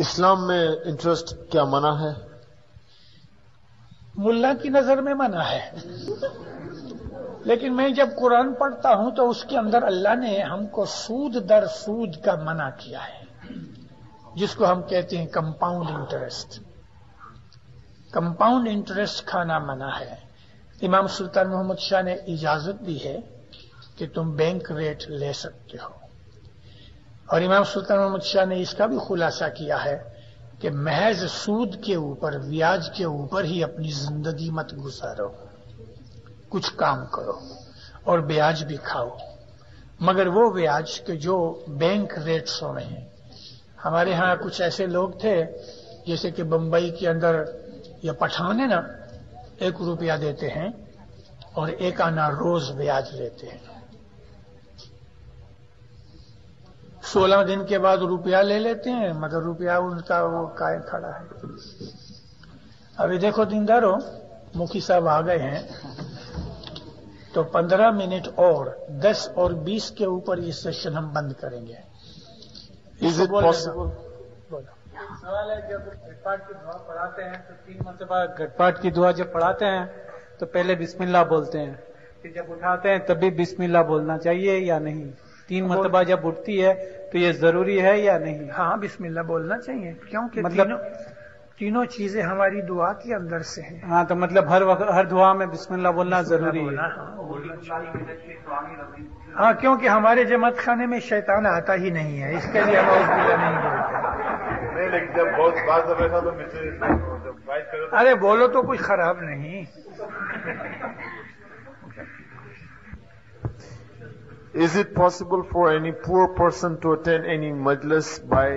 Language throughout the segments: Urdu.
اسلام میں انٹرسٹ کیا منع ہے؟ ملا کی نظر میں منع ہے، لیکن میں جب قرآن پڑھتا ہوں تو اس کے اندر اللہ نے ہم کو سود در سود کا منع کیا ہے، جس کو ہم کہتے ہیں کمپاؤنڈ انٹرسٹ۔ کمپاؤنڈ انٹرسٹ کھانا منع ہے۔ امام سلطان محمد شاہ نے اجازت دی ہے کہ تم بینک ریٹ لے سکتے ہو، اور امام سلطان محمد شاہ نے اس کا بھی خلاصہ کیا ہے کہ محض سود کے اوپر، بیاج کے اوپر ہی اپنی زندگی مت گزارو، کچھ کام کرو اور بیاج بھی کھاؤ، مگر وہ بیاج کہ جو بینک ریٹسوں میں ہیں۔ ہمارے ہاں کچھ ایسے لوگ تھے جیسے کہ بمبئی کے اندر یا پٹھان ہے نا، 1 روپیہ دیتے ہیں اور 1 آنا روز بیاج لیتے ہیں، 16 دن کے بعد روپیہ لے لیتے ہیں، مگر روپیہ ان کا وہ قائم کھڑا ہے۔ ابھی دیکھو دیندارو، مکھی صاحب آ گئے ہیں تو 15 منٹ اور 10 اور 20 کے اوپر یہ سیشن ہم بند کریں گے۔ Is it possible? سوال ہے، جب گھٹ پاٹ کی دعا پڑھاتے ہیں تو 3 مرتبہ گھٹ پاٹ کی دعا جب پڑھاتے ہیں تو پہلے بسم اللہ بولتے ہیں، پھر جب اٹھاتے ہیں تب بھی بسم اللہ بولنا چاہیے یا نہیں؟ 3 مرتبہ جب اٹھتی ہے تو یہ ضروری ہے یا نہیں؟ ہاں، بسم اللہ بولنا چاہیے، کیونکہ مطلب تینوں چیزیں ہماری دعا کے اندر سے ہیں۔ ہاں، تو مطلب ہر وقت ہر دعا میں بسم اللہ بولنا ضروری ہے۔ ہاں، کیونکہ ہمارے جماعت خانے میں شیطان آتا ہی نہیں ہے، اس کے لیے ہم اعوذ باللہ نہیں بولتے۔ جب بہت بات کر رہا تھا تو ارے بولو تو کچھ خراب نہیں۔ Is it possible for any poor person to attend any majlis by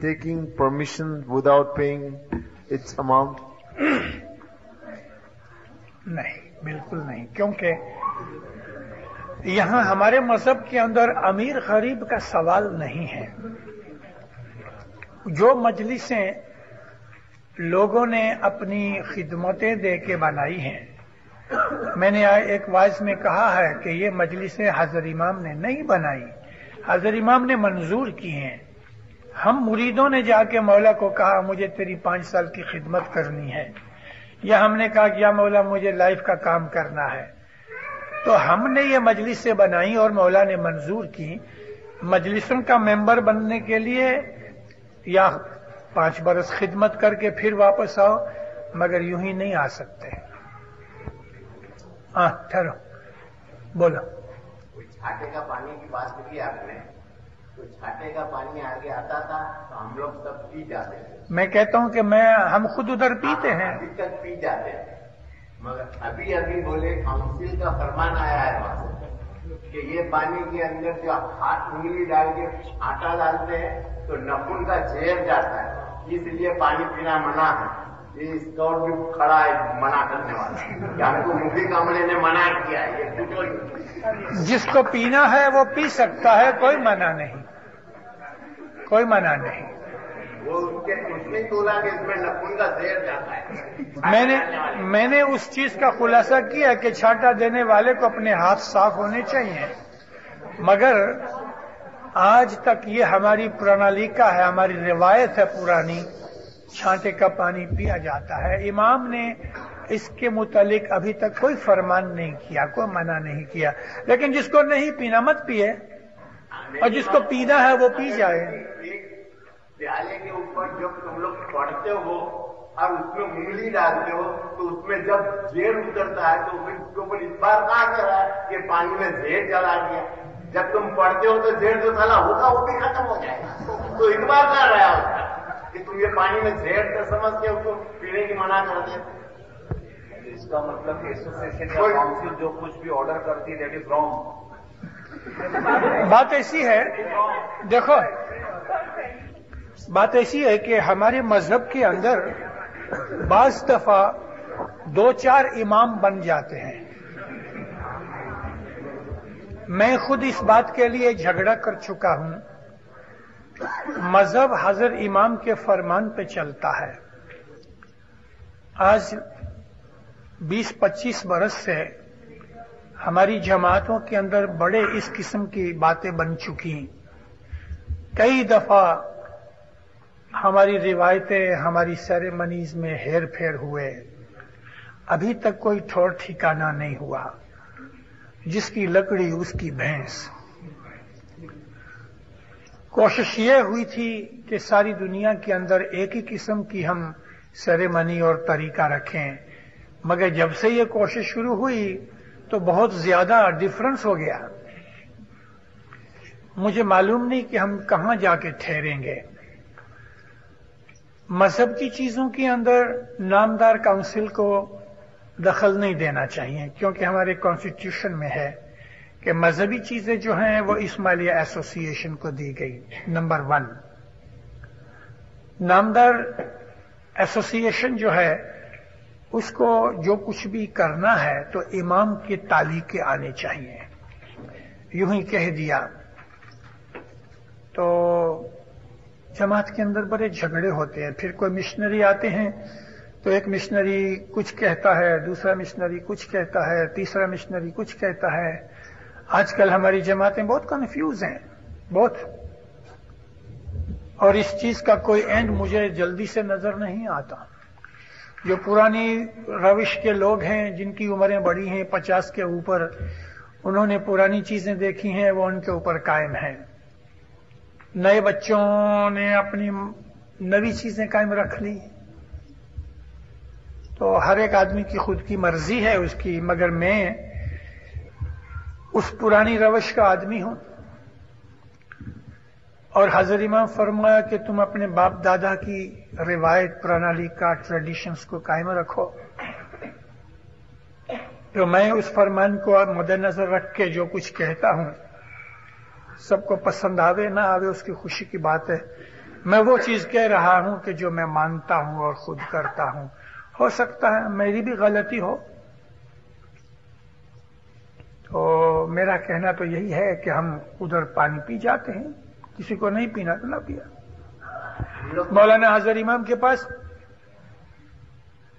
taking permission without paying its amount? نہیں، بالکل نہیں، کیونکہ یہاں ہمارے مذہب کے اندر امیر غریب کا سوال نہیں ہے۔ جو مجلسیں لوگوں نے اپنی خدمتیں دے کے بنائی ہیں، میں نے ایک واعظ میں کہا ہے کہ یہ مجلسیں حضرت امام نے نہیں بنائی، حضرت امام نے منظور کی ہیں۔ ہم مریدوں نے جا کے مولا کو کہا مجھے تیری 5 سال کی خدمت کرنی ہے، یا ہم نے کہا کہ یا مولا مجھے لائف کا کام کرنا ہے، تو ہم نے یہ مجلسیں بنائی اور مولا نے منظور کی۔ مجلسوں کا ممبر بننے کے لیے یا 5 برس خدمت کر کے پھر واپس آؤ، مگر یوں ہی نہیں آ سکتے۔ ہاں ٹھہرو، بولو۔ چھاٹے کا پانی کی بات کی آپ نے، تو چھاٹے کا پانی آگے آتا تھا تو ہم لوگ سب پی جاتے تھے۔ میں کہتا ہوں کہ ہم خود ادھر پیتے ہیں، ابھی تک پی جاتے ہیں، مگر ابھی بولے کاؤنسل کا فرمان آیا ہے وہاں سے کہ یہ پانی کے اندر جو ہاتھ انگلی ڈال کے آٹا ڈالتے ہیں تو نخون کا زہر جاتا ہے، اس لیے پانی پینا منع ہے۔ یہ اسکاؤٹ بھی کھڑا ہے منع کرنے والا کہ ہم کو مفتی کاملے نے منع کیا ہے، یہ کچھ اور جس کو پینا ہے وہ پی سکتا ہے، کوئی منع نہیں، کوئی منع نہیں۔ وہ اس نے تولا کہ اس میں نخون کا زہر جاتا ہے۔ میں نے اس چیز کا خلاصہ کیا کہ چھاٹا دینے والے کو اپنے ہاتھ صاف ہونے چاہیے، مگر آج تک یہ ہماری پرانالی کا ہے، ہماری روایت ہے پرانی، چھانٹے کا پانی پیا جاتا ہے۔ امام نے اس کے متعلق ابھی تک کوئی فرمان نہیں کیا، کوئی منع نہیں کیا، لیکن جس کو نہیں پینا مت پیے، اور جس کو پینا ہے وہ پی جائے۔ پیالے کے اوپر جب تم لوگ پڑھتے ہو اور اس میں انگلی ڈالتے ہو تو اس میں جب زہر اترتا ہے تو پھر اس کے اوپر اس بار کہاں کر رہا ہے کہ پانی میں زہر چلا گیا؟ جب تم پڑھتے ہو تو زہر جو سالا ہوگا وہ بھی ختم ہو جائے گا، تو اتبار کر رہا ہے اس کا کہ تم یہ پانی میں زہر کا سمجھ کے اس کو پینے کی منع کرتے۔ اس کا مطلب ایسوسیشن یا کاؤنسل جو کچھ بھی آرڈر کرتی ہے دیٹ از رانگ۔ بات ایسی ہے، دیکھو بات ایسی ہے کہ ہمارے مذہب کے اندر بعض دفعہ 2-4 امام بن جاتے ہیں۔ میں خود اس بات کے لیے جھگڑا کر چکا ہوں۔ مذہب حضرت امام کے فرمان پہ چلتا ہے۔ آج 20-25 برس سے ہماری جماعتوں کے اندر بڑے اس قسم کی باتیں بن چکی۔ کئی دفعہ ہماری روایتیں، ہماری سیریمنیز میں ہیر پھیر ہوئے، ابھی تک کوئی ٹھور ٹھکانہ نہیں ہوا. جس کی لکڑی اس کی بھینس. کوشش یہ ہوئی تھی کہ ساری دنیا کے اندر ایک ہی قسم کی ہم سیریمنی اور طریقہ رکھیں، مگر جب سے یہ کوشش شروع ہوئی تو بہت زیادہ ڈفرنس ہو گیا. مجھے معلوم نہیں کہ ہم کہاں جا کے ٹھہریں گے. مذہب کی چیزوں کے اندر نامدار کونسل کو دخل نہیں دینا چاہیے، کیونکہ ہمارے کانسٹیٹیوشن میں ہے کہ مذہبی چیزیں جو ہیں وہ اسماعیلیہ ایسوسی ایشن کو دی گئی. نمبر 1، نامدار ایسوسی ایشن جو ہے اس کو جو کچھ بھی کرنا ہے تو امام کے تعلیقے آنے چاہیے. یوں ہی کہہ دیا تو جماعت کے اندر بڑے جھگڑے ہوتے ہیں. پھر کوئی مشنری آتے ہیں تو ایک مشنری کچھ کہتا ہے، دوسرا مشنری کچھ کہتا ہے، تیسرا مشنری کچھ کہتا ہے. آج کل ہماری جماعتیں بہت کنفیوز ہیں، بہت، اور اس چیز کا کوئی اینڈ مجھے جلدی سے نظر نہیں آتا. جو پرانی روش کے لوگ ہیں، جن کی عمریں بڑی ہیں 50 کے اوپر، انہوں نے پرانی چیزیں دیکھی ہیں، وہ ان کے اوپر قائم ہیں. نئے بچوں نے اپنی نئی چیزیں قائم رکھ لی. تو ہر ایک آدمی کی خود کی مرضی ہے اس کی، مگر میں اس پرانی روش کا آدمی ہوں. اور حضرت امام فرمایا کہ تم اپنے باپ دادا کی روایت، پرانالی کا، ٹریڈیشنز کو قائم رکھو. تو میں اس فرمان کو مد نظر رکھ کے جو کچھ کہتا ہوں، سب کو پسند آوے نہ آوے اس کی خوشی کی بات ہے. میں وہ چیز کہہ رہا ہوں کہ جو میں مانتا ہوں اور خود کرتا ہوں. ہو سکتا ہے میری بھی غلطی ہو. تو میرا کہنا تو یہی ہے کہ ہم ادھر پانی پی جاتے ہیں، کسی کو نہیں پینا تو نہ پیا. مولانا حضرت امام کے پاس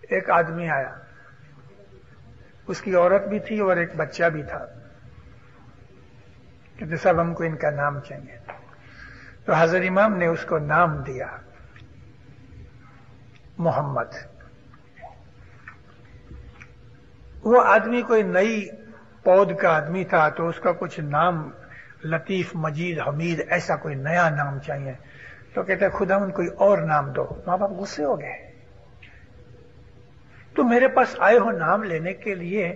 ایک آدمی آیا، اس کی عورت بھی تھی اور ایک بچہ بھی تھا. کہتے صاحب ہم کو ان کا نام چاہیے. تو حضرت امام نے اس کو نام دیا محمد. وہ آدمی کوئی نئی پود کا آدمی تھا تو اس کا کچھ نام لطیف، مجید، حمید، ایسا کوئی نیا نام چاہیے. تو کہتے خدا ان کوئی اور نام دو. ماں باپ غصے ہو گئے، تو میرے پاس آئے ہو نام لینے کے لیے،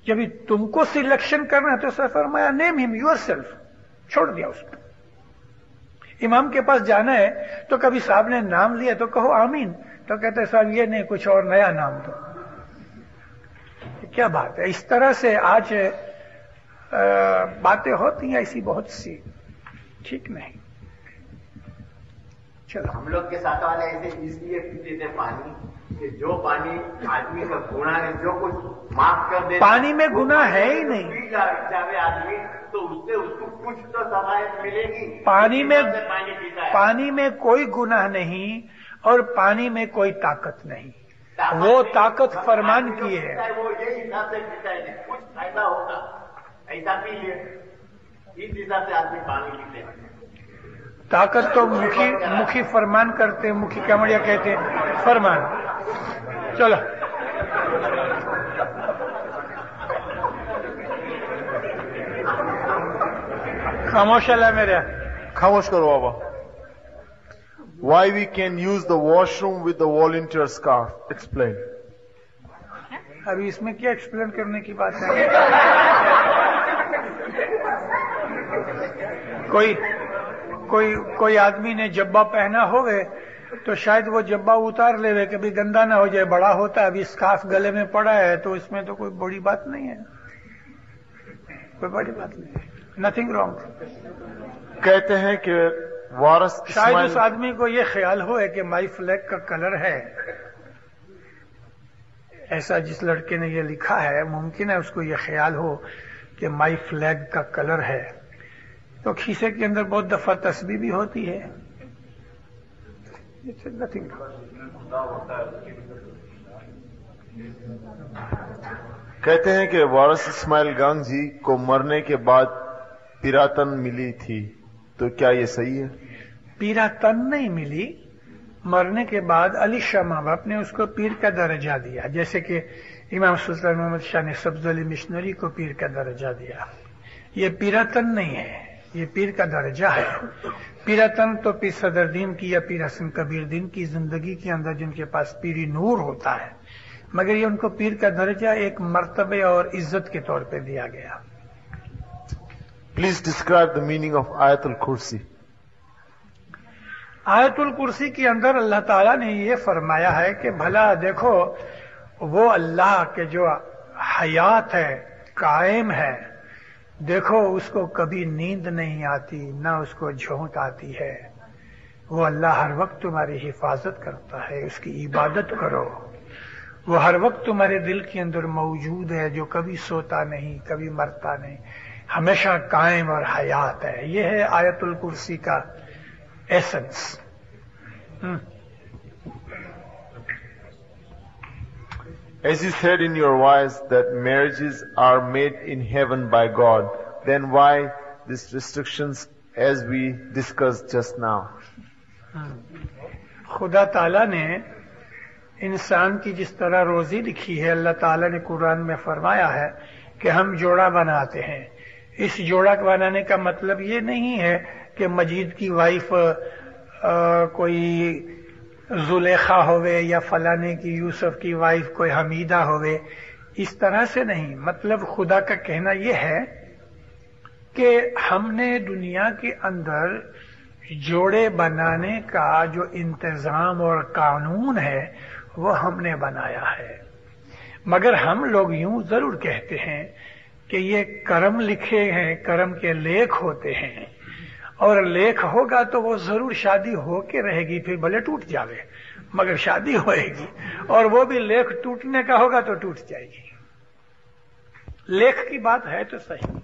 جب تم کو سلیکشن کرنا ہے تو سر فرمایا نیم ہم یور سیلف. چھوڑ دیا اس کو. امام کے پاس جانا ہے تو کبھی صاحب نے نام لیا تو کہو آمین، تو کہتے صاحب یہ نہیں، کچھ اور نیا نام دو. کیا بات ہے؟ اس طرح سے آج باتیں ہوتی ہیں ایسی بہت سی، ٹھیک نہیں. چلو ہم لوگ کے ساتھ والے ایسے اس لیے پیتے تھے پانی کہ جو پانی آدمی کا گناہ ہے، جو کچھ معاف کر دے. پانی میں گناہ ہے ہی نہیں. پی جاوے آدمی تو اس سے اس کو کچھ تو سماعت ملے گی. پانی پیتا ہے. پانی میں کوئی گناہ نہیں اور پانی میں کوئی طاقت نہیں. وہ طاقت فرمان کی ہے. وہ یہ حساب سے پیتا ہے کچھ فائدہ ہوگا، ایسا پی لے. اس حساب سے آدمی پانی پیتے ہیں. طاقت تو مکھی فرمان کرتے، مکھی کمڑیا کہتے فرمان. چلو خاموش اللہ میرے. خاموش کرو بابا. Why we can use the washroom with the volunteer scarf? Explain. ابھی اس میں کیا ایکسپلین کرنے کی بات ہے؟ کوئی آدمی نے جبہ پہنا ہوئے تو شاید وہ جبہ اتار لے کہ بھی گندا نہ ہو جائے. بڑا ہوتا ہے، ابھی اسکارف گلے میں پڑا ہے تو اس میں تو کوئی بڑی بات نہیں ہے، کوئی بڑی بات نہیں ہے. Nothing wrong. کہتے ہیں کہ وارث شاید اس آدمی کو یہ خیال ہو کہ مائی فلیگ کا کلر ہے ایسا، جس لڑکے نے یہ لکھا ہے ممکن ہے اس کو یہ خیال ہو کہ مائی فلیگ کا کلر ہے. تو کھیسے کے اندر بہت دفعہ تسبیح بھی ہوتی ہے. نتھنگ. کہتے ہیں کہ وارث اسماعیل گانگ جی کو مرنے کے بعد پیراتن ملی تھی، تو کیا یہ صحیح ہے؟ پیراتن نہیں ملی، مرنے کے بعد علی شاہ ماں باپ نے اس کو پیر کا درجہ دیا، جیسے کہ امام سلطان محمد شاہ نے سبز علی مشنری کو پیر کا درجہ دیا. یہ پیراتن نہیں ہے، یہ پیر کا درجہ ہے. پیراتن تو پیر صدر دین کی یا پیر حسن کبیر دین کی زندگی کے اندر جن کے پاس پیری نور ہوتا ہے، مگر یہ ان کو پیر کا درجہ ایک مرتبے اور عزت کے طور پہ دیا گیا. Please describe the meaning of Ayat al-Kursi. آیت الکرسی کے اندر اللہ تعالیٰ نے یہ فرمایا ہے کہ بھلا دیکھو وہ اللہ کے جو حیات ہے، قائم ہے، دیکھو اس کو کبھی نیند نہیں آتی، نہ اس کو جھونک آتی ہے. وہ اللہ ہر وقت تمہاری حفاظت کرتا ہے، اس کی عبادت کرو. وہ ہر وقت تمہارے دل کے اندر موجود ہے، جو کبھی سوتا نہیں، کبھی مرتا نہیں، ہمیشہ قائم اور حیات ہے. یہ ہے آیت الکرسی کا essence. As you said in your voice that marriages are made in heaven by God, then why these restrictions as we discussed just now? خدا تعالیٰ نے انسان کی جس طرح روزی لکھی ہے، اللہ تعالیٰ نے قرآن میں فرمایا ہے کہ ہم جوڑا بناتے ہیں. اس جوڑا بنانے کا مطلب یہ نہیں ہے کہ مجید کی وائف کوئی زلیخا ہوئے یا فلانے کی یوسف کی وائف کوئی حمیدہ ہوئے، اس طرح سے نہیں. مطلب خدا کا کہنا یہ ہے کہ ہم نے دنیا کے اندر جوڑے بنانے کا جو انتظام اور قانون ہے وہ ہم نے بنایا ہے. مگر ہم لوگ یوں ضرور کہتے ہیں کہ یہ کرم لکھے ہیں، کرم کے لیکھ ہوتے ہیں، اور لیکھ ہوگا تو وہ ضرور شادی ہو کے رہے گی، پھر بھلے ٹوٹ جاوے مگر شادی ہوئے گی. اور وہ بھی لیکھ ٹوٹنے کا ہوگا تو ٹوٹ جائے گی. لیکھ کی بات ہے تو صحیح.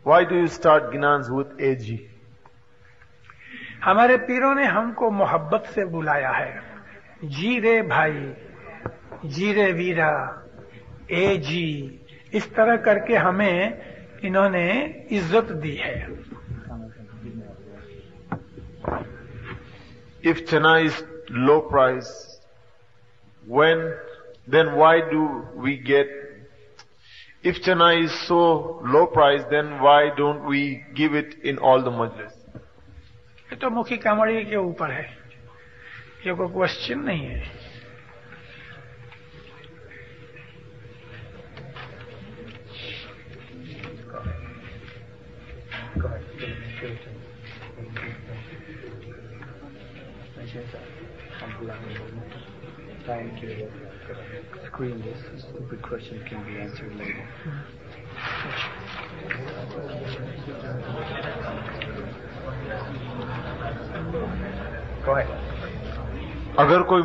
Why do you start Ginans with AG? ہمارے پیروں نے ہم کو محبت سے بلایا ہے. جی رے بھائی، جی رے ویرا، اے جی، اس طرح کر کے ہمیں انہوں نے عزت دی ہے. If chana is low price, then why do we get, if chana is so low price, then why don't we give it in all the majlis? یہ تو مکھی کامڑی کے اوپر ہے، یہ کوئی کوشچن نہیں ہے. Thank you. Screen this. Stupid question can be answered later. Go ahead. اگر کوئی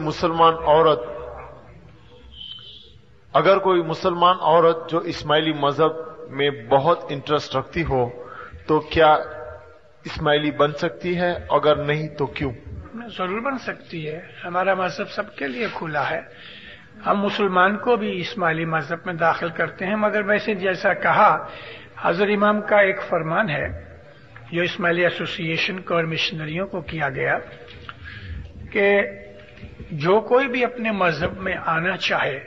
مسلمان عورت جو اسماعیلی مذہب میں بہت انٹرسٹ رکھتی ہو تو کیا اسماعیلی بن سکتی ہے؟ اگر نہیں تو کیوں؟ ضرور بن سکتی ہے. ہمارا مذہب سب کے لیے کھلا ہے. ہم مسلمان کو بھی اسماعیلی مذہب میں داخل کرتے ہیں، مگر ویسے جیسا کہا حضرت امام کا ایک فرمان ہے جو اسماعیلی ایسوسی ایشن کو اور مشنریوں کو کیا گیا کہ جو کوئی بھی اپنے مذہب میں آنا چاہے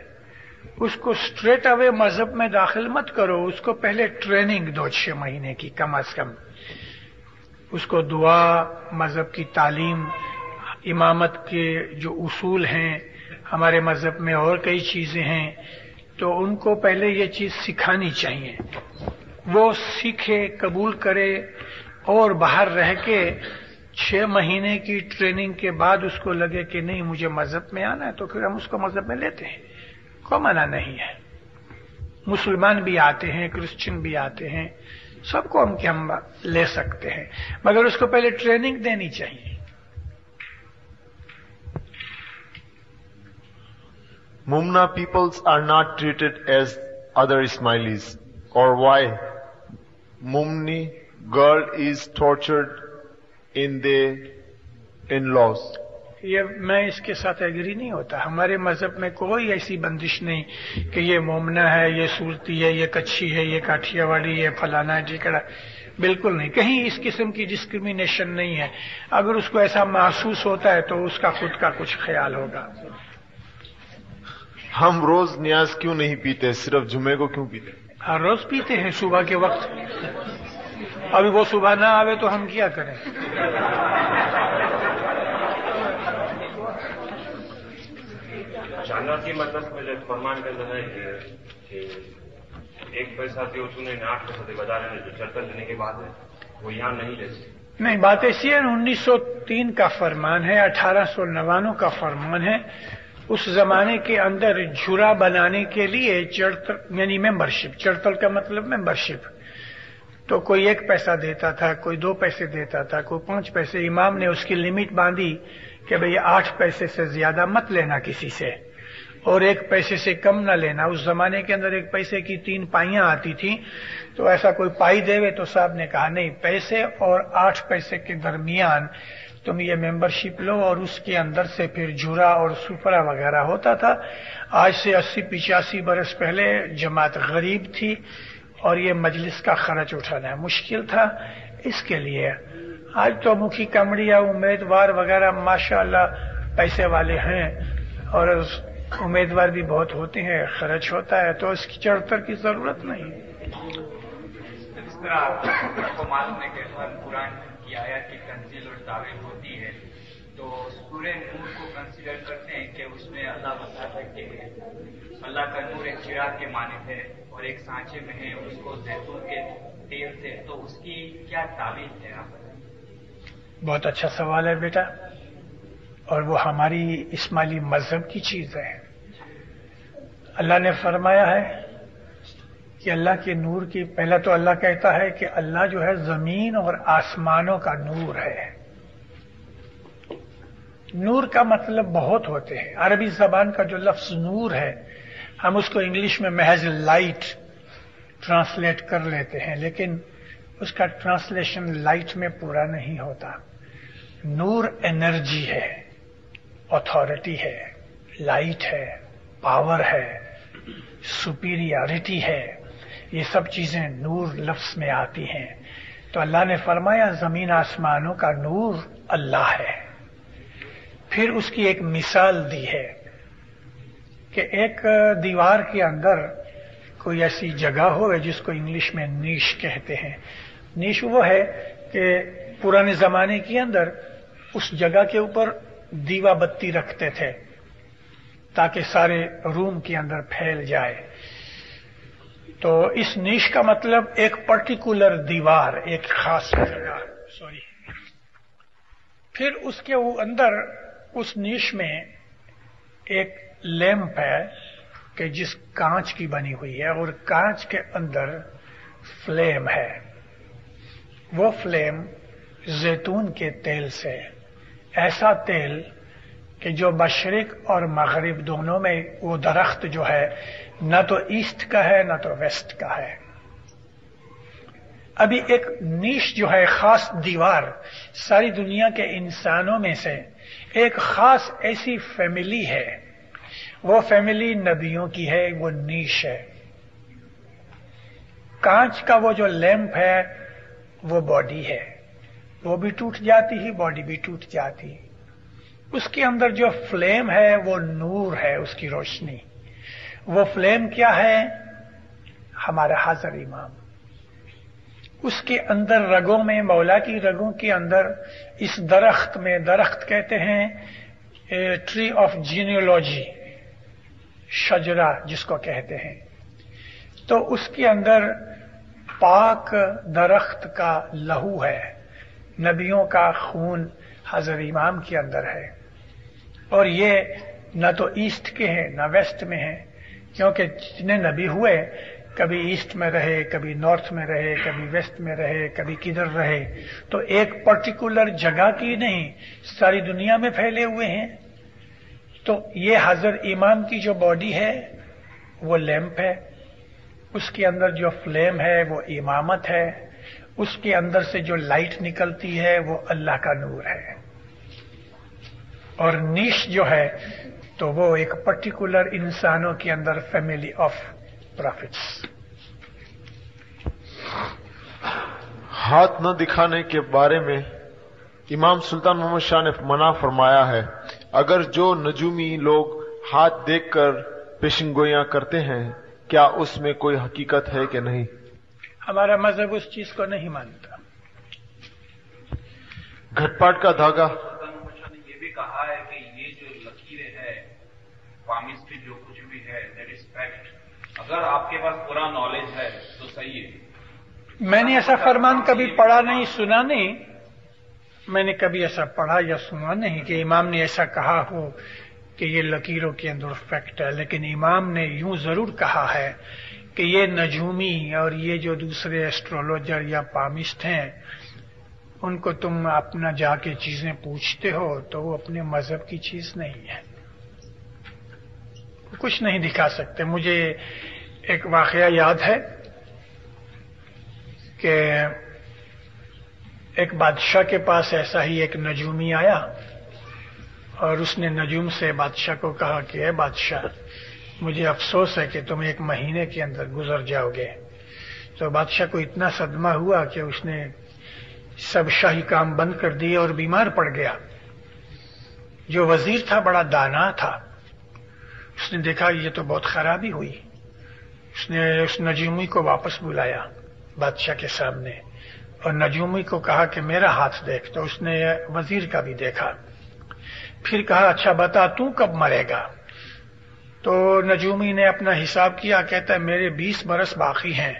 اس کو اسٹریٹ اوے مذہب میں داخل مت کرو، اس کو پہلے ٹریننگ دو 6 مہینے کی کم از کم. اس کو دعا، مذہب کی تعلیم، امامت کے جو اصول ہیں، ہمارے مذہب میں اور کئی چیزیں ہیں، تو ان کو پہلے یہ چیز سکھانی چاہیے. وہ سیکھے، قبول کرے، اور باہر رہ کے 6 مہینے کی ٹریننگ کے بعد اس کو لگے کہ نہیں مجھے مذہب میں آنا ہے، تو پھر ہم اس کو مذہب میں لیتے ہیں. کوئی منع نہیں ہے. مسلمان بھی آتے ہیں، کرسچن بھی آتے ہیں، سب کو ہم لے سکتے ہیں، مگر اس کو پہلے ٹریننگ دینی چاہیے. Mumna peoples are not treated as other Ismailis, or why Mumni girl is tortured in their in-laws? یہ میں اس کے ساتھ ایگری نہیں ہوتا. ہمارے مذہب میں کوئی ایسی بندش نہیں کہ یہ مومنا ہے، یہ صورتی ہے، یہ کچھی ہے، یہ کاٹھیا واڑی ہے، فلانا ہے، ٹھیکڑا. بالکل نہیں, کہیں اس قسم کی ڈسکریمنیشن نہیں ہے. اگر اس کو ایسا محسوس ہوتا ہے تو اس کا خود کا کچھ خیال ہوگا. ہم روز نیاز کیوں نہیں پیتے, صرف جمعے کو کیوں پیتے؟ ہر روز پیتے ہیں صبح کے وقت. ابھی وہ صبح نہ آوے تو ہم کیا کریں؟ جاننا کی مطلب مجھے فرمان کے اندر ہے کہ 1 پیسہ جو تم نے 8 پیسے بتا رہے ہیں جو چرتر دینے کی بات ہے وہ یہاں نہیں لے سکتے. نہیں, بات ایسی ہے 1903 کا فرمان ہے, 1899 کا فرمان ہے. اس زمانے کے اندر جھرا بنانے کے لیے چڑتل یعنی ممبرشپ, چڑتل کا مطلب ممبرشپ, تو کوئی 1 پیسہ دیتا تھا, کوئی 2 پیسے دیتا تھا, کوئی 5 پیسے. امام نے اس کی لمٹ باندھی کہ بھئی 8 پیسے سے زیادہ مت لینا کسی سے, اور 1 پیسے سے کم نہ لینا. اس زمانے کے اندر 1 پیسے کی 3 پائیاں آتی تھیں, تو ایسا کوئی پائی دے تو صاحب نے کہا نہیں, پیسے اور 8 پیسے کے درمیان تم یہ ممبرشپ لو, اور اس کے اندر سے پھر جھرا اور سفرہ وغیرہ ہوتا تھا. آج سے 80-85 برس پہلے جماعت غریب تھی اور یہ مجلس کا خرچ اٹھانا مشکل تھا. اس کے لیے آج تو مکھی کمڑیا امیدوار وغیرہ ماشاءاللہ پیسے والے ہیں, اور امیدوار بھی بہت ہوتے ہیں, خرچ ہوتا ہے, تو اس کی چڑتر کی ضرورت نہیں. اس طرح آپ کو معلوم ہے کہ ہر قرآن کی آیات کی تنزیل اور تعویل ہوتی ہے, تو سورہ نور کو کنسیڈر کرتے ہیں کہ اس میں اللہ بتاتا ہے کہ اللہ کا نور ایک چراغ کے مانند ہے اور ایک سانچے میں ہے, اس کو زیتون کے تیل سے, تو اس کی کیا تعویل ہے؟ آپ بہت اچھا سوال ہے بیٹا, اور وہ ہماری اسماعیلی مذہب کی چیز ہے. اللہ نے فرمایا ہے کہ اللہ کے نور کی, پہلا تو اللہ کہتا ہے کہ اللہ جو ہے زمین اور آسمانوں کا نور ہے. نور کا مطلب بہت ہوتے ہیں. عربی زبان کا جو لفظ نور ہے ہم اس کو انگلش میں محض لائٹ ٹرانسلیٹ کر لیتے ہیں, لیکن اس کا ٹرانسلیشن لائٹ میں پورا نہیں ہوتا. نور انرجی ہے, اتھارٹی ہے, لائٹ ہے, پاور ہے, سپیریارٹی ہے, یہ سب چیزیں نور لفظ میں آتی ہیں. تو اللہ نے فرمایا زمین آسمانوں کا نور اللہ ہے. پھر اس کی ایک مثال دی ہے کہ ایک دیوار کے اندر کوئی ایسی جگہ ہو جس کو انگلش میں نیش کہتے ہیں. نیش وہ ہے کہ پرانے زمانے کے اندر اس جگہ کے اوپر دیوا بتی رکھتے تھے تاکہ سارے روم کے اندر پھیل جائے. تو اس نیش کا مطلب ایک پرٹیکولر دیوار, ایک خاص جگہ. پھر اس کے اندر اس نیش میں ایک لیمپ ہے کہ جس کانچ کی بنی ہوئی ہے, اور کانچ کے اندر فلیم ہے. وہ فلیم زیتون کے تیل سے, ایسا تیل کہ جو مشرق اور مغرب دونوں میں وہ درخت جو ہے نہ تو ایسٹ کا ہے نہ تو ویسٹ کا ہے. ابھی ایک نیش جو ہے خاص دیوار, ساری دنیا کے انسانوں میں سے ایک خاص ایسی فیملی ہے, وہ فیملی نبیوں کی ہے, وہ نیش ہے. کانچ کا وہ جو لیمپ ہے وہ باڈی ہے, وہ بھی ٹوٹ جاتی ہے, باڈی بھی ٹوٹ جاتی. اس کے اندر جو فلیم ہے وہ نور ہے, اس کی روشنی. وہ فلیم کیا ہے؟ ہمارا حاضر امام. اس کے اندر رگوں میں, مولا کی رگوں کے اندر اس درخت میں, درخت کہتے ہیں ٹری آف جینیولوجی, شجرہ جس کو کہتے ہیں, تو اس کے اندر پاک درخت کا لہو ہے, نبیوں کا خون حضر امام کے اندر ہے. اور یہ نہ تو ایسٹ کے ہیں نہ ویسٹ میں ہیں, کیونکہ جتنے نبی ہوئے کبھی ایسٹ میں رہے, کبھی نارتھ میں رہے, کبھی ویسٹ میں رہے, کبھی کدھر رہے, تو ایک پرٹیکولر جگہ کی نہیں, ساری دنیا میں پھیلے ہوئے ہیں. تو یہ حضر امام کی جو باڈی ہے وہ لیمپ ہے, اس کے اندر جو فلیم ہے وہ امامت ہے, اس کے اندر سے جو لائٹ نکلتی ہے وہ اللہ کا نور ہے. اور نیش جو ہے تو وہ ایک پرٹیکولر انسانوں کے اندر فیملی آف پروفٹس. ہاتھ نہ دکھانے کے بارے میں امام سلطان محمد شاہ نے منع فرمایا ہے. اگر جو نجومی لوگ ہاتھ دیکھ کر پیشن گوئیاں کرتے ہیں کیا اس میں کوئی حقیقت ہے کہ نہیں؟ ہمارا مذہب اس چیز کو نہیں مانتا. گھٹ پاٹ کا دھاگا. نے یہ بھی کہا ہے کہ یہ جو لکیریں ہے پامسٹری جو کچھ بھی ہے دیٹ از فیکٹ. اگر آپ کے پاس پورا نالج ہے تو صحیح ہے. میں نے ایسا فرمان کبھی پڑھا نہیں سنا نہیں. میں نے کبھی ایسا پڑھا یا سنا نہیں کہ امام نے ایسا کہا ہو کہ یہ لکیروں کے اندر فیکٹ ہے. لیکن امام نے یوں ضرور کہا ہے کہ یہ نجومی اور یہ جو دوسرے ایسٹرولوجر یا پامسٹ ہیں ان کو تم اپنا جا کے چیزیں پوچھتے ہو تو وہ اپنے مذہب کی چیز نہیں ہے. کچھ نہیں دکھا سکتے. مجھے ایک واقعہ یاد ہے کہ ایک بادشاہ کے پاس ایسا ہی ایک نجومی آیا اور اس نے نجوم سے بادشاہ کو کہا کہ اے بادشاہ مجھے افسوس ہے کہ تم 1 مہینے کے اندر گزر جاؤ گے. تو بادشاہ کو اتنا صدمہ ہوا کہ اس نے سب شاہی کام بند کر دیے اور بیمار پڑ گیا. جو وزیر تھا بڑا دانا تھا. اس نے دیکھا یہ تو بہت خرابی ہوئی. اس نے اس نجومی کو واپس بلایا بادشاہ کے سامنے اور نجومی کو کہا کہ میرا ہاتھ دیکھ. تو اس نے وزیر کا بھی دیکھا. پھر کہا اچھا بتا تو کب مرے گا؟ تو نجومی نے اپنا حساب کیا. کہتا ہے میرے 20 برس باقی ہیں.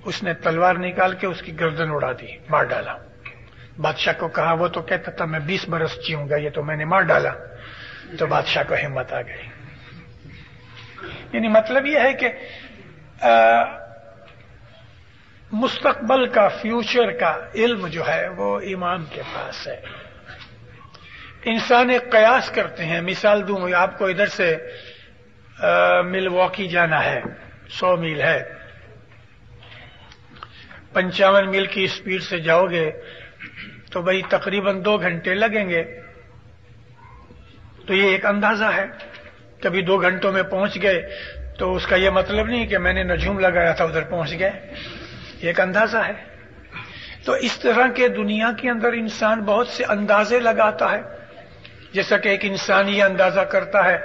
اس نے تلوار نکال کے اس کی گردن اڑا دی, مار ڈالا. بادشاہ کو کہا وہ تو کہتا تھا میں 20 برس جیوں گا, یہ تو میں نے مار ڈالا. تو بادشاہ کو ہمت آ گئی. یعنی مطلب یہ ہے کہ مستقبل کا فیوچر کا علم جو ہے وہ امام کے پاس ہے. انسان ایک قیاس کرتے ہیں. مثال دوں آپ کو ادھر سے ملواکی جانا ہے 100 میل ہے. 55 میل کی اسپیڈ سے جاؤ گے تو بھائی تقریباً 2 گھنٹے لگیں گے. تو یہ ایک اندازہ ہے. کبھی 2 گھنٹوں میں پہنچ گئے تو اس کا یہ مطلب نہیں کہ میں نے نجوم لگایا تھا ادھر پہنچ گئے. ایک اندازہ ہے. تو اس طرح کے دنیا کے اندر انسان بہت سے اندازے لگاتا ہے. جیسا کہ ایک انسان یہ اندازہ کرتا ہے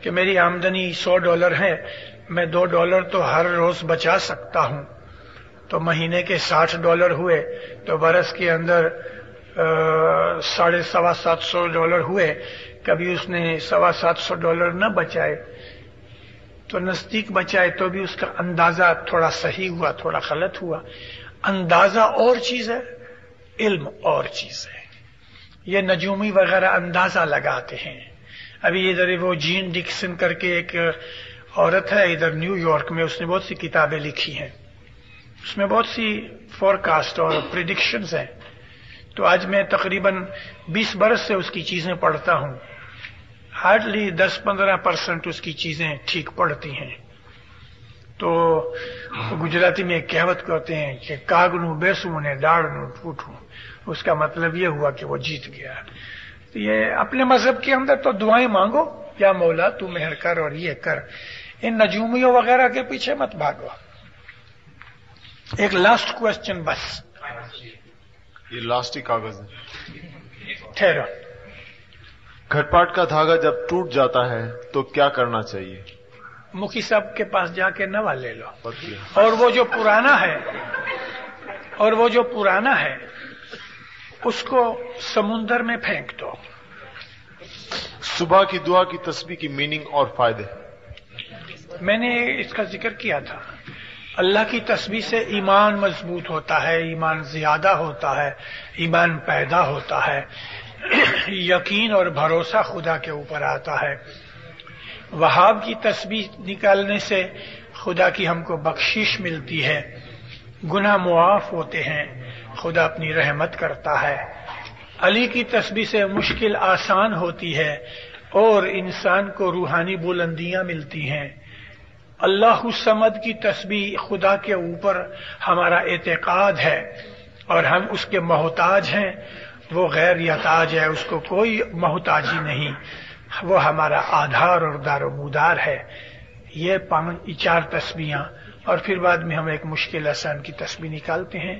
کہ میری آمدنی $100 ہے, میں $2 تو ہر روز بچا سکتا ہوں. تو مہینے کے $60 ہوئے تو برس کے اندر $750 ہوئے. کبھی اس نے $750 نہ بچائے تو نزدیک بچائے تو بھی اس کا اندازہ تھوڑا صحیح ہوا تھوڑا غلط ہوا. اندازہ اور چیز ہے, علم اور چیز ہے. یہ نجومی وغیرہ اندازہ لگاتے ہیں. ابھی ادھر وہ جین ڈکسن کر کے ایک عورت ہے ادھر نیو یارک میں, اس نے بہت سی کتابیں لکھی ہیں. اس میں بہت سی فورکاسٹ اور پریڈکشنز ہیں. تو آج میں تقریباً 20 برس سے اس کی چیزیں پڑھتا ہوں. ہارڈلی 10-15% اس کی چیزیں ٹھیک پڑتی ہیں. تو گجراتی میں ایک کہوت کرتے ہیں کہ کاگنو بیسوں نے ڈاڑنو ٹوٹوں. اس کا مطلب یہ ہوا کہ وہ جیت گیا. تو یہ اپنے مذہب کے اندر تو دعائیں مانگو یا مولا تو مہر کر اور یہ کر. ان نجومیوں وغیرہ کے پیچھے مت بھاگو. ایک لاسٹ کوشچن بس. یہ لاسٹ ہی کاغذ ہے. ٹھہرو. گھٹ پاٹ کا دھاگا جب ٹوٹ جاتا ہے تو کیا کرنا چاہیے؟ مکھی صاحب کے پاس جا کے نوا لے لو. اور وہ جو پرانا ہے اس کو سمندر میں پھینک دو. صبح کی دعا کی تسبیح کی میننگ اور فائدے. میں نے اس کا ذکر کیا تھا. اللہ کی تسبیح سے ایمان مضبوط ہوتا ہے, ایمان زیادہ ہوتا ہے, ایمان پیدا ہوتا ہے, یقین اور بھروسہ خدا کے اوپر آتا ہے. وہاب کی تسبیح نکالنے سے خدا کی ہم کو بخشش ملتی ہے, گناہ معاف ہوتے ہیں, خدا اپنی رحمت کرتا ہے. علی کی تسبیح سے مشکل آسان ہوتی ہے اور انسان کو روحانی بلندیاں ملتی ہیں. اللہ الصمد کی تسبیح خدا کے اوپر ہمارا اعتقاد ہے اور ہم اس کے محتاج ہیں. وہ غیر یحتاج ہے, اس کو کوئی محتاجی نہیں, وہ ہمارا آدھار اور دار و مدار ہے. یہ 4 تسبیحاں اور پھر بعد میں ہم ایک مشکل آسان کی تسبیح نکالتے ہیں.